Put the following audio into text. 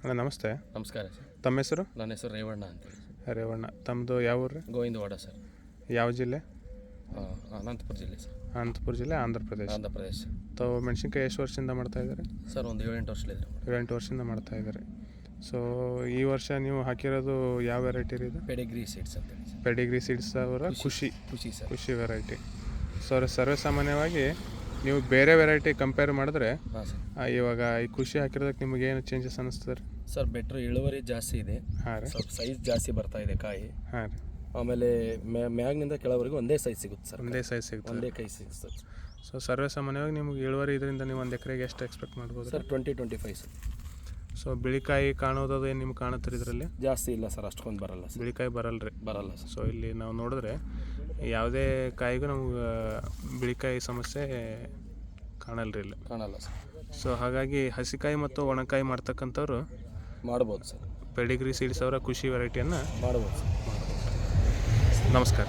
ಅಣ್ಣ ನಮಸ್ತೆ. ನಮಸ್ಕಾರ ಸರ್. ತಮ್ಮ ಹೆಸರು? ನನ್ನ ಹೆಸರು ರೇವಣ್ಣ ಅಂತೇಳಿ. ರೇವಣ್ಣ. ತಮ್ಮದು ಯಾವ ಊರು? ಗೋವಿಂದವಾಡ ಸರ್. ಯಾವ ಜಿಲ್ಲೆ? ಅನಂತಪುರ ಜಿಲ್ಲೆ ಸರ್. ಅನಂತಪುರ ಜಿಲ್ಲೆ, ಆಂಧ್ರ ಪ್ರದೇಶ. ತಾವು ಮೆಣಸಿನ್ಕಾಯಿ ಎಷ್ಟು ವರ್ಷದಿಂದ ಮಾಡ್ತಾ ಇದ್ದಾರೆ? ಸರ್ ಒಂದು 7-8 ವರ್ಷದಿಂದ. 7-8 ವರ್ಷದಿಂದ ಮಾಡ್ತಾ ಇದ್ದಾರೆ. ಸೊ ಈ ವರ್ಷ ನೀವು ಹಾಕಿರೋದು ಯಾವ ವೆರೈಟಿ ಇದು? ಪೆಡಿಗ್ರಿ ಸೀಡ್ಸ್ ಅಂತೇಳಿ. ಪೆಡಿಗ್ರಿ ಸೀಡ್ಸ್ ಅವರ ಖುಷಿ ಸರ್. ಖುಷಿ ವೆರೈಟಿ. ಸೊ ಸರ್ವೇಸಾಮಾನ್ಯವಾಗಿ ನೀವು ಬೇರೆ ವೆರೈಟಿ ಕಂಪೇರ್ ಮಾಡಿದ್ರೆ ಹಾಂ ಸರ್. ಇವಾಗ ಈ ಖುಷಿ ಹಾಕಿರೋದಕ್ಕೆ ನಿಮಗೆ ಏನು ಚೇಂಜಸ್ ಅನ್ನಿಸ್ತದೆ? ಸರ್ ಬೆಟ್ರ್ ಇಳುವರಿ ಜಾಸ್ತಿ ಇದೆ. ಹಾಂ ರೀ. ಸ್ವಲ್ಪ ಸೈಜ್ ಜಾಸ್ತಿ ಬರ್ತಾ ಇದೆ ಕಾಯಿ. ಹಾಂ ರೀ. ಆಮೇಲೆ ಮ್ಯಾಗ್ನಿಂದ ಕೆಳವರೆಗೂ ಒಂದೇ ಸೈಜ್ ಸಿಗುತ್ತೆ ಸರ್. ಒಂದೇ ಸೈಜ್ ಸಿಗುತ್ತೆ, ಒಂದೇ ಕೈ ಸಿಗುತ್ತೆ. ಸೊ ಸರ್ವೇಸಾಮಾನ್ಯವಾಗಿ ನಿಮಗೆ ಇಳುವರಿ ಇದರಿಂದ ನೀವು ಒಂದು ಎಕರೆಗೆ ಎಷ್ಟು ಎಕ್ಸ್ಪೆಕ್ಟ್ ಮಾಡ್ಬೋದು ಸರ್? 20-25 ಸರ್. ಸೊ ಬಿಳಿಕಾಯಿ ಕಾಣೋದು ಏನು ನಿಮ್ಗೆ ಕಾಣುತ್ತೆ ಇದರಲ್ಲಿ? ಜಾಸ್ತಿ ಇಲ್ಲ ಸರ್, ಅಷ್ಟೊಂದು ಬರಲ್ಲ ಸರ್. ಬಿಳಿಕಾಯಿ ಬರಲ್ಲ ಸರ್. ಸೊ ಇಲ್ಲಿ ನಾವು ನೋಡಿದ್ರೆ ಯಾವುದೇ ಕಾಯಿಗೂ ನಮ್ಗೆ ಬಿಳಿಕಾಯಿ ಸಮಸ್ಯೆ ಕಾಣಲ್ಲ ಸರ್. ಸೊ ಹಾಗಾಗಿ ಹಸಿಕಾಯಿ ಮತ್ತು ಒಣಕಾಯಿ ಮಾಡ್ತಕ್ಕಂಥವ್ರು ಮಾಡ್ಬೋದು ಸರ್. ಪೆಡಿಗ್ರಿ ಸೀಡ್ಸ್ ಅವರ ಖುಷಿ ವೆರೈಟಿಯನ್ನು ಮಾಡ್ಬೋದು ಸರ್. ನಮಸ್ಕಾರ.